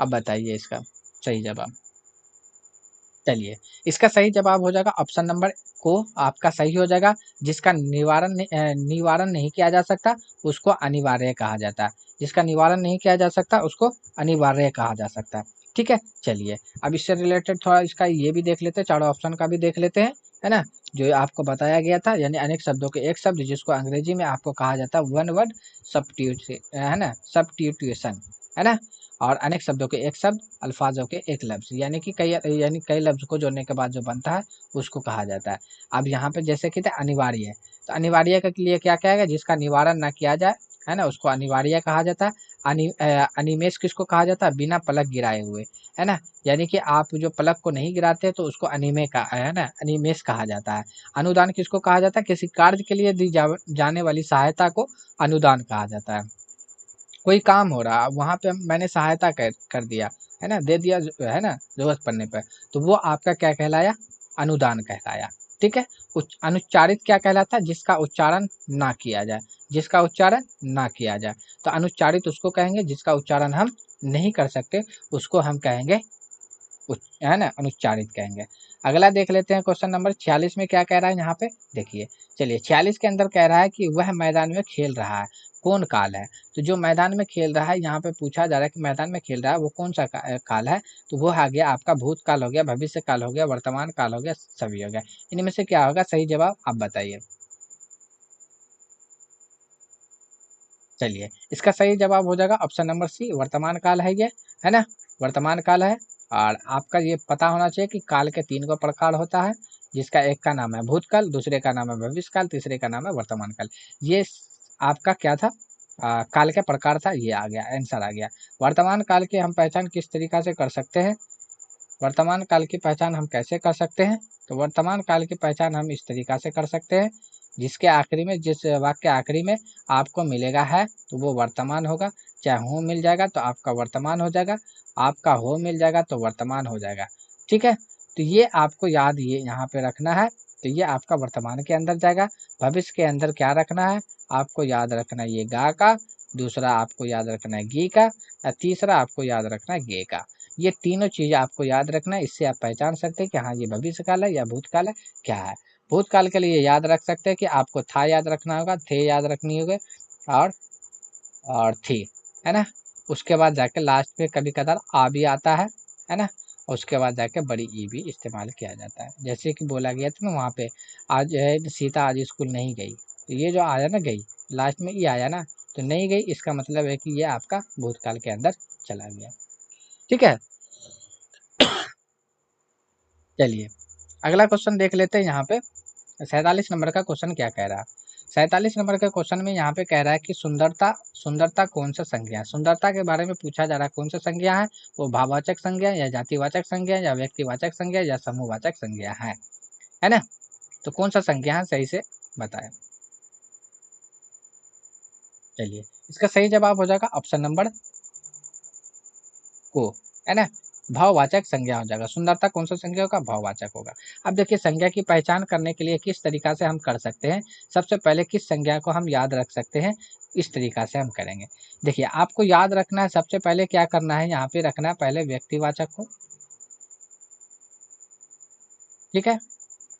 अब बताइए इसका सही जवाब। चलिए इसका सही जवाब हो जाएगा ऑप्शन नंबर को आपका सही हो जाएगा। जिसका निवारण नहीं किया जा सकता उसको अनिवार्य कहा जाता है। जिसका निवारण नहीं किया जा सकता उसको अनिवार्य कहा जा सकता है। ठीक है? चलिए अब इससे रिलेटेड थोड़ा इसका ये भी देख लेते हैं, चारों ऑप्शन का भी देख लेते हैं, है ना? जो आपको बताया गया था, यानी अनेक शब्दों के एक शब्द, जिसको अंग्रेजी में आपको कहा जाता है वन वर्ड सब्स्टिट्यूशन, है ना, सब्स्टिट्यूशन, है ना? और अनेक शब्दों के एक शब्द, अल्फाजों के एक लफ्ज़, यानी कई लफ्ज़ को जोड़ने के बाद जो बनता है उसको कहा जाता है। अब यहाँ पे जैसे कहते हैं अनिवार्य है, तो अनिवार्य के लिए क्या कहेगा? जिसका निवारण ना किया जाए, है ना, उसको अनिवार्य कहा जाता है। अनिमेष किसको कहा जाता है? बिना पलक गिराए हुए, है ना? यानी कि आप जो पलक को नहीं गिराते तो उसको अनिमे का, है ना, अनिमेष कहा जाता है। अनुदान किसको कहा जाता है? किसी कार्य के लिए दी जाने वाली सहायता को अनुदान कहा जाता है। कोई काम हो रहा, वहाँ पे मैंने सहायता कर दिया, है ना, दे दिया, है ना, ज़रूरत पड़ने पे, तो वो आपका क्या कहलाया? अनुदान कहलाया। ठीक है? अनुच्चारित क्या कहलाता है? जिसका उच्चारण ना किया जाए, जिसका उच्चारण ना किया जाए। तो अनुच्चारित उसको कहेंगे जिसका उच्चारण हम नहीं कर सकते, उसको हम कहेंगे है ना, अनुच्चारित कहेंगे। अगला देख लेते हैं क्वेश्चन नंबर 46 में क्या कह रहा है यहाँ पे, देखिए। चलिए 46 के अंदर कह रहा है कि वह मैदान में खेल रहा है, कौन काल है। तो जो मैदान में खेल रहा है, यहाँ पे पूछा जा रहा है कि मैदान में खेल रहा है वो कौन सा काल है। तो वो आ गया आपका भूतकाल हो गया, भविष्य काल हो गया, वर्तमान काल हो गया, सभी हो गया। इनमें से क्या होगा सही जवाब, आप बताइए। चलिए इसका सही जवाब हो जाएगा ऑप्शन नंबर सी, वर्तमान काल है ये, है ना, वर्तमान काल है। और आपका ये पता होना चाहिए कि काल के 3 गो प्रकार होता है, जिसका एक का नाम है भूतकाल, दूसरे का नाम है भविष्य काल, तीसरे का नाम है वर्तमान काल। ये आपका क्या था, काल के प्रकार था, ये आ गया आंसर आ गया। वर्तमान काल की हम पहचान किस तरीका से कर सकते हैं, वर्तमान काल की पहचान हम कैसे कर सकते हैं। तो वर्तमान काल की पहचान हम इस तरीका से कर सकते हैं, जिसके आखिरी में, जिस वाक्य आखिरी में आपको मिलेगा है तो वो वर्तमान होगा। चाहे हो मिल जाएगा तो आपका वर्तमान हो जाएगा, आपका हो मिल जाएगा तो वर्तमान हो जाएगा। ठीक है, तो ये आपको याद ये यहाँ पे रखना है। तो ये आपका वर्तमान के अंदर जाएगा। भविष्य के अंदर क्या रखना है, आपको याद रखना है ये गा का, दूसरा आपको याद रखना है गी का, या तीसरा आपको याद रखना है गे का। ये तीनों चीज़ें आपको याद रखना है, इससे आप पहचान सकते हैं कि हाँ ये भविष्यकाल है या भूतकाल है, क्या है। भूतकाल के लिए याद रख सकते हैं कि आपको था याद रखना होगा, थे याद रखनी होगी, और और थी, है ना। उसके बाद जाके लास्ट में कभी कदार आ भी आता है ना। उसके बाद जाके बड़ी ई भी इस्तेमाल किया जाता है, जैसे कि बोला गया था ना वहाँ पे, आज है सीता आज स्कूल नहीं गई, तो ये जो आया ना गई, लास्ट में ई आया ना, तो नहीं गई इसका मतलब है कि ये आपका भूतकाल के अंदर चला गया। ठीक है, चलिए अगला क्वेश्चन देख लेते हैं। यहाँ पे 47 नंबर का क्वेश्चन क्या कह रहा है। 47 नंबर के क्वेश्चन में यहाँ पे कह रहा है कि सुंदरता, सुंदरता कौन सा संज्ञा है। सुंदरता के बारे में पूछा जा रहा है, कौन सा संज्ञा है, वो भाववाचक संज्ञा या जातिवाचक संज्ञा या व्यक्तिवाचक संज्ञा या समूहवाचक संज्ञा है ना। तो कौन सा संज्ञा है, सही से बताएं। चलिए इसका सही जवाब हो जाएगा ऑप्शन नंबर को, है ना, भाववाचक संज्ञा हो जाएगा। सुंदरता कौन सा संज्ञा होगा, भाववाचक होगा। अब देखिए संज्ञा की पहचान करने के लिए किस तरीका से हम कर सकते हैं। सबसे पहले किस संज्ञा को हम याद रख सकते हैं, इस तरीका से हम करेंगे। देखिए आपको याद रखना है, सबसे पहले क्या करना है, यहाँ पे रखना है पहले व्यक्तिवाचक को। ठीक है,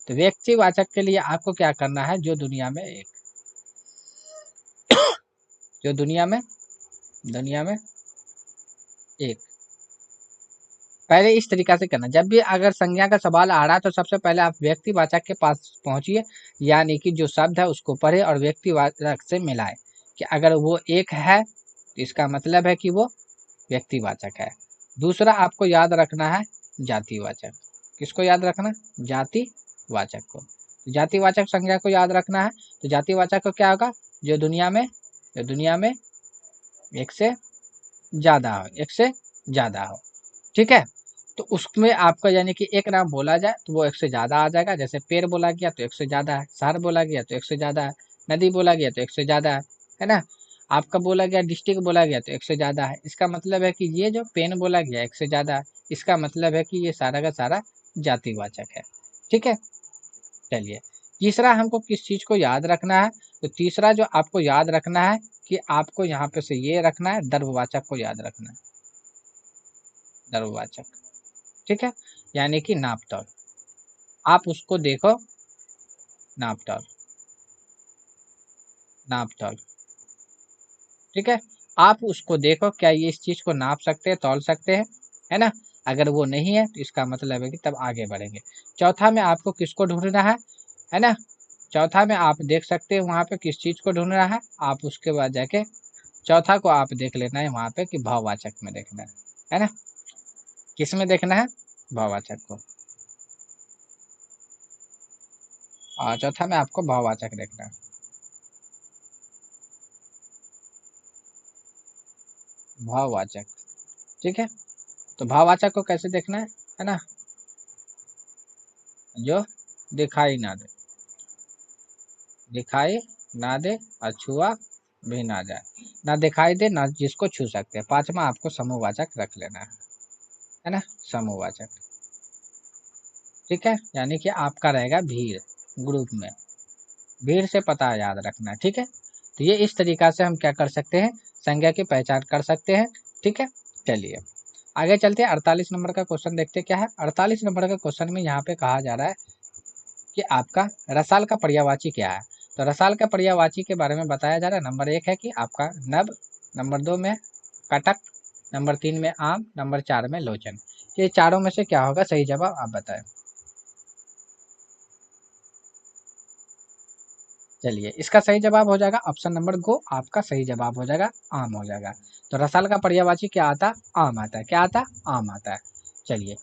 तो व्यक्तिवाचक के लिए आपको क्या करना है, जो दुनिया में एक, जो दुनिया में एक, पहले इस तरीका से करना। जब भी अगर संज्ञा का सवाल आ रहा है तो सबसे पहले आप व्यक्तिवाचक के पास पहुंचिए, यानी कि जो शब्द है उसको पढ़े और व्यक्तिवाचक से मिलाए, कि अगर वो एक है तो इसका मतलब है कि वो व्यक्तिवाचक है। दूसरा आपको याद रखना है जातिवाचक। किसको याद रखना, जातिवाचक को। तो जातिवाचक संज्ञा को याद रखना है, तो जातिवाचक को क्या होगा, जो दुनिया में, जो दुनिया में एक से ज्यादा हो, एक से ज्यादा हो। ठीक है, तो उसमें आपका यानी कि एक नाम बोला जाए तो वो एक से ज़्यादा आ जाएगा। जैसे पेड़ बोला गया तो एक से ज़्यादा है, शहर बोला गया तो एक से ज़्यादा है, नदी बोला गया तो एक से ज़्यादा है ना। आपका बोला गया डिस्ट्रिक्ट बोला गया तो एक से ज़्यादा है। इसका मतलब है कि ये जो पेन बोला गया एक से ज़्यादा है, इसका मतलब है कि ये सारा का सारा जातिवाचक है। ठीक है, चलिए तीसरा हमको किस चीज़ को याद रखना है, तो तीसरा जो आपको याद रखना है कि आपको यहाँ पे से ये रखना है, द्रव्यवाचक को याद रखना है, द्रव्यवाचक। ठीक है, यानी कि नापतोल। आप उसको देखो, नापतोल, नापतोल। ठीक है, आप उसको देखो क्या ये इस चीज को नाप सकते हैं, तौल सकते हैं, है ना। अगर वो नहीं है तो इसका मतलब है कि तब आगे बढ़ेंगे। चौथा में आपको किसको ढूंढना है ना। चौथा में आप देख सकते हैं वहां पे किस चीज को ढूंढना है, आप उसके बाद जाके चौथा को आप देख लेना है वहां पे कि भाववाचक में देखना है ना। किस में देखना है, भाववाचक को। और चौथा में आपको भाववाचक देखना है, भाववाचक। ठीक है, तो भाववाचक को कैसे देखना है ना, जो दिखाई ना दे, दिखाई ना दे और छुआ भी ना जाए, ना दिखाई दे ना जिसको छू सकते हैं। पांचवा आपको समूहवाचक रख लेना है ना, समूहवाचक। ठीक है, यानी कि आपका रहेगा भीड़, ग्रुप में, भीड़ से पता याद रखना। ठीक है, तो ये इस तरीका से हम क्या कर सकते हैं, संज्ञा की पहचान कर सकते हैं। ठीक है, चलिए आगे चलते हैं 48 नंबर का क्वेश्चन देखते क्या है। 48 नंबर का क्वेश्चन में यहाँ पे कहा जा रहा है कि आपका रसाल का पर्यायवाची क्या है। तो रसाल का पर्यायवाची के बारे में बताया जा रहा है। नंबर 1 है कि आपका नभ, नंबर 2 में कटक, नंबर 3 में आम, नंबर 4 में लोचन। ये चारों में से क्या होगा सही जवाब आप बताएं। चलिए इसका सही जवाब हो जाएगा ऑप्शन नंबर गो, आपका सही जवाब हो जाएगा आम हो जाएगा। तो रसाल का पर्यायवाची क्या आता है, आम आता है। क्या आता है, आम आता है। चलिए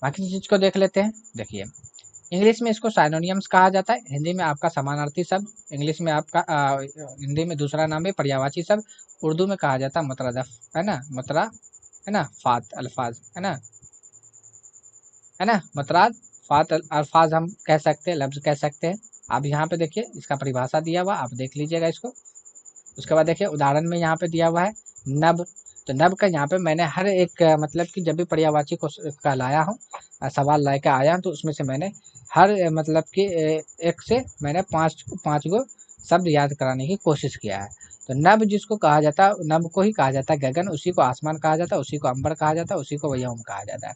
बाकी चीज को देख लेते हैं। देखिए इंग्लिश में इसको साइनोनियम्स कहा जाता है, हिंदी में आपका समानार्थी शब्द, इंग्लिश में आपका हिंदी में दूसरा नाम है पर्यायवाची शब्द, उर्दू में कहा जाता है मुतरदफ, है ना, मुतरा, है ना, फात अल्फाज, है ना, मुतराद फात अल्फाज हम कह सकते हैं, लफ्ज कह सकते हैं। आप यहाँ पे देखिए इसका परिभाषा दिया हुआ, आप देख लीजिएगा इसको। उसके बाद देखिए उदाहरण में यहाँ पे दिया हुआ है नब। तो नब का यहाँ पे मैंने हर एक मतलब कि जब भी पर्यायवाची को का लाया हूँ, सवाल ला के आया हूँ, तो उसमें से मैंने हर मतलब कि एक से मैंने पाँच पाँच गो शब्द याद कराने की कोशिश किया है। तो नभ जिसको कहा जाता है, नभ को ही कहा जाता है गगन, उसी को आसमान कहा जाता है, उसी को अंबर कहा जाता है, उसी को व्योम कहा जाता है।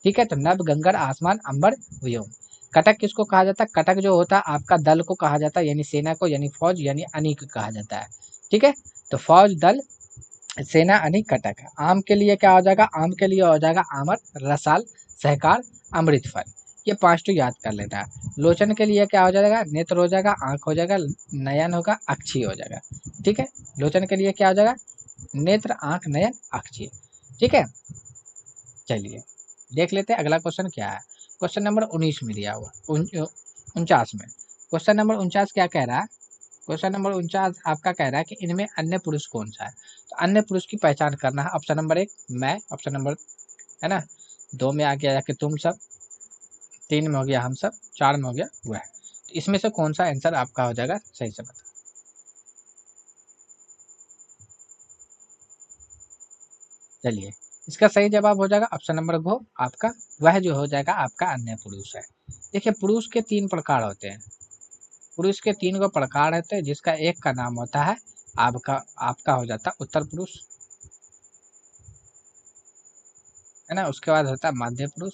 ठीक है, तो नभ गंगर आसमान अंबर व्योम। कटक किसको कहा जाता है, कटक जो होता है आपका दल को कहा जाता है, यानी सेना को, यानी फौज, यानी अनिक कहा जाता है। ठीक है, तो फौज, दल, सेना, अनिक, कटक है। आम के लिए क्या हो जाएगा, आम के लिए हो जाएगा आमर, रसाल, सहकार, अमृत फल। ये 5 तो याद कर लेना है। लोचन के लिए क्या हो जाएगा, नेत्र हो जाएगा, आंख हो जाएगा, नयन होगा, अक्षी हो जाएगा। ठीक है, लोचन के लिए क्या हो जाएगा, नेत्र, आंख, नयन, अक्षी। ठीक है, चलिए देख लेते हैं अगला क्वेश्चन क्या है। क्वेश्चन नंबर 19 में दिया हुआ, 49 में। क्वेश्चन नंबर 49 क्या कह रहा है, क्वेश्चन नंबर 49 आपका कह रहा है कि इनमें अन्य पुरुष कौन सा है। तो अन्य पुरुष की पहचान करना है। ऑप्शन नंबर 1 मैं, ऑप्शन नंबर, है ना, 2 में आ गया जाके तुम सब, 3 में हो गया हम सब, 4 में हो गया वह। तो इसमें से कौन सा आंसर आपका हो जाएगा सही से बता। चलिए इसका सही जवाब हो जाएगा ऑप्शन नंबर घो, आपका वह जो हो जाएगा आपका अन्य पुरुष है। देखिए पुरुष के 3 प्रकार होते हैं, पुरुष के 3 गो प्रकार होते हैं, जिसका एक का नाम होता है आपका आपका हो जाता है उत्तर पुरुष, है ना, उसके बाद होता है मध्य पुरुष,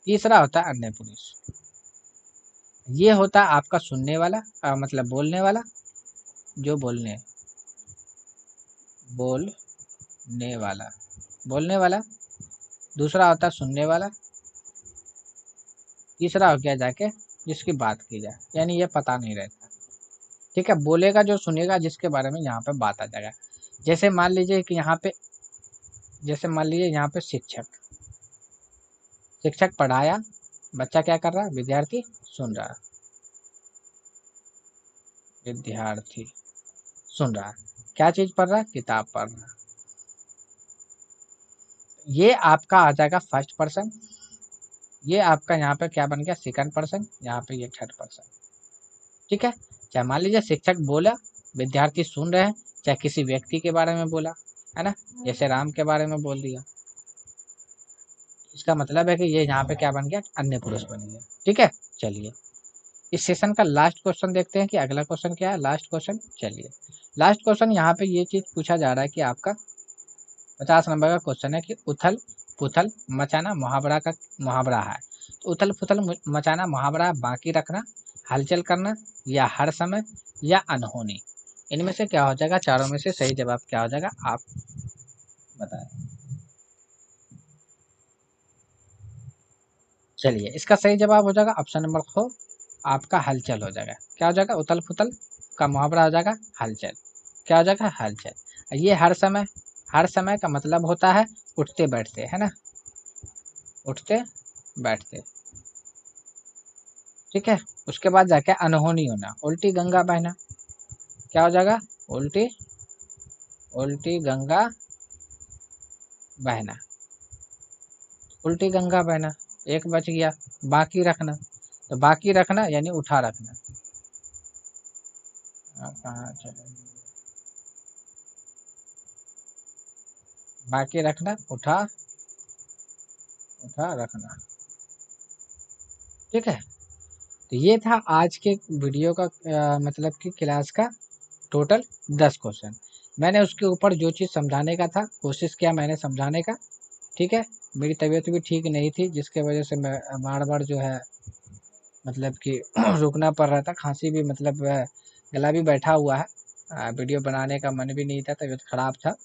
तीसरा होता है अन्य पुरुष। ये होता है आपका सुनने वाला, मतलब बोलने वाला, जो बोलने वाला, बोलने वाला। दूसरा होता है सुनने वाला, तीसरा हो गया जाके जिसकी बात की जाए, यानी ये पता नहीं रहता। ठीक है, बोलेगा जो सुनेगा, जिसके बारे में यहाँ पे बात आ जाएगा। जैसे मान लीजिए कि यहाँ पे, जैसे मान लीजिए यहाँ पे शिक्षक, शिक्षक पढ़ाया, बच्चा क्या कर रहा है, विद्यार्थी सुन रहा है, विद्यार्थी सुन रहा है, क्या चीज पढ़ रहा है, किताब पढ़ रहा है। ये आपका आ जाएगा फर्स्ट पर्सन, ये आपका यहाँ पे क्या बन गया सेकंड पर्सन, यहाँ पे ये थर्ड पर्सन। ठीक है, चाहे मान लीजिए शिक्षक बोला, विद्यार्थी सुन रहे हैं, चाहे किसी व्यक्ति के बारे में बोला, है ना, जैसे राम के बारे में बोल दिया, इसका मतलब है कि ये यहाँ पे क्या बन गया, अन्य पुरुष बन गया। ठीक है, चलिए इस सेशन का लास्ट क्वेश्चन देखते हैं कि अगला क्वेश्चन क्या है। लास्ट क्वेश्चन, चलिए लास्ट क्वेश्चन यहाँ पे ये चीज पूछा जा रहा है कि आपका 50 नंबर का क्वेश्चन है कि उथल पुथल मचाना मुहावरा का मुहावरा है। तो उथल पुथल मचाना मुहावरा बाकी रखना, हलचल करना, या हर समय, या अनहोनी। इनमें से क्या हो जाएगा, चारों में से सही जवाब क्या हो जाएगा आप बताएं। चलिए इसका सही जवाब हो जाएगा ऑप्शन नंबर खो, आपका हलचल हो जाएगा। क्या हो जाएगा, उथल पुथल का मुहावरा हो जाएगा हलचल। क्या हो जाएगा, हलचल। ये हर समय, हर समय का मतलब होता है उठते बैठते, है ना, उठते बैठते। ठीक है, उसके बाद जाके अनहोनी होना, उल्टी गंगा बहना। क्या हो जाएगा, उल्टी, उल्टी गंगा बहना, उल्टी गंगा बहना। एक बच गया, बाकी रखना। तो बाकी रखना यानी उठा रखना। कहाँ चलो, बाकी रखना, उठा, उठा रखना। ठीक है, तो ये था आज के वीडियो का मतलब कि क्लास का टोटल 10 क्वेश्चन। मैंने उसके ऊपर जो चीज़ समझाने का था कोशिश किया मैंने समझाने का, ठीक है। मेरी तबीयत भी ठीक नहीं थी जिसके वजह से मैं बार-बार जो है मतलब कि रुकना पड़ रहा था, खाँसी भी मतलब गला भी बैठा हुआ है। वीडियो बनाने का मन भी नहीं था, तबीयत ख़राब था,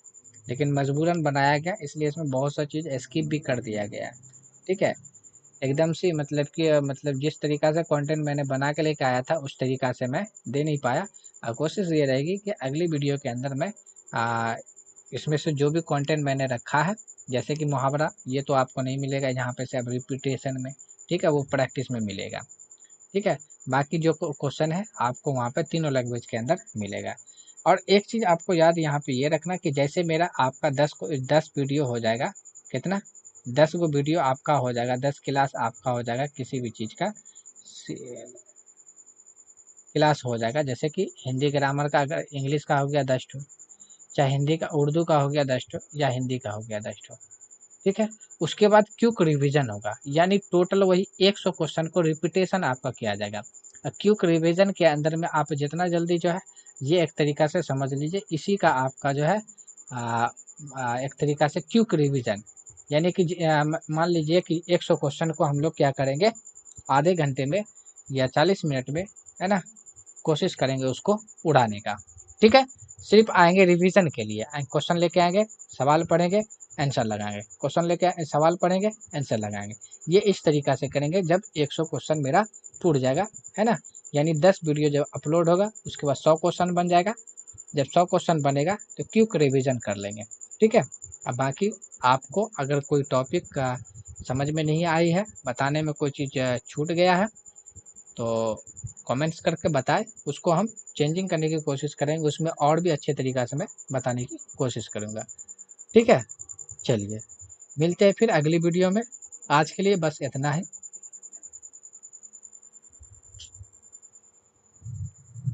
लेकिन मजबूरन बनाया गया, इसलिए इसमें बहुत सा चीज़ स्किप भी कर दिया गया है, ठीक है। एकदम से मतलब कि मतलब जिस तरीक़ा से कंटेंट मैंने बना के लेके आया था उस तरीक़ा से मैं दे नहीं पाया। कोशिश ये रहेगी कि अगली वीडियो के अंदर मैं इसमें से जो भी कंटेंट मैंने रखा है, जैसे कि मुहावरा, ये तो आपको नहीं मिलेगा यहाँ पे से अब रिपीटेशन में, ठीक है, वो प्रैक्टिस में मिलेगा, ठीक है। बाकी जो क्वेश्चन है आपको वहाँ पे तीनों लैंग्वेज के अंदर मिलेगा। और एक चीज़ आपको याद यहाँ पे ये रखना कि जैसे मेरा आपका 10 वीडियो हो जाएगा, कितना 10 गो वीडियो आपका हो जाएगा, 10 क्लास आपका हो जाएगा किसी भी चीज़ का क्लास हो जाएगा। जैसे कि हिंदी ग्रामर का अगर इंग्लिश का हो गया 10 ठो, चाहे हिंदी का उर्दू का हो गया 10 ठो या हिंदी का हो गया 10 ठो, ठीक है। उसके बाद क्विक रिवीजन होगा, यानी टोटल वही 100 क्वेश्चन को रिपीटेशन आपका किया जाएगा। क्विक रिवीजन के अंदर में आप जितना जल्दी जो है ये एक तरीका से समझ लीजिए, इसी का आपका जो है एक तरीका से क्विक रिवीजन, यानी कि मान लीजिए कि 100 क्वेश्चन को हम लोग क्या करेंगे आधे घंटे में या 40 मिनट में, है ना, कोशिश करेंगे उसको उड़ाने का, ठीक है। सिर्फ आएंगे रिवीजन के लिए, क्वेश्चन लेके आएंगे, सवाल पढ़ेंगे, आंसर लगाएंगे, क्वेश्चन लेके सवाल पढ़ेंगे, आंसर लगाएंगे। ये इस तरीका से करेंगे जब 100 क्वेश्चन मेरा टूट जाएगा, है ना। यानी 10 वीडियो जब अपलोड होगा उसके बाद 100 क्वेश्चन बन जाएगा। जब 100 क्वेश्चन बनेगा तो क्विक रिवीजन कर लेंगे, ठीक है। अब बाकी आपको अगर कोई टॉपिक का समझ में नहीं आई है, बताने में कोई चीज़ छूट गया है तो कमेंट्स करके बताएं, उसको हम चेंजिंग करने की कोशिश करेंगे, उसमें और भी अच्छे तरीक़ा से मैं बताने की कोशिश करूँगा, ठीक है। चलिए मिलते हैं फिर अगली वीडियो में, आज के लिए बस इतना ही।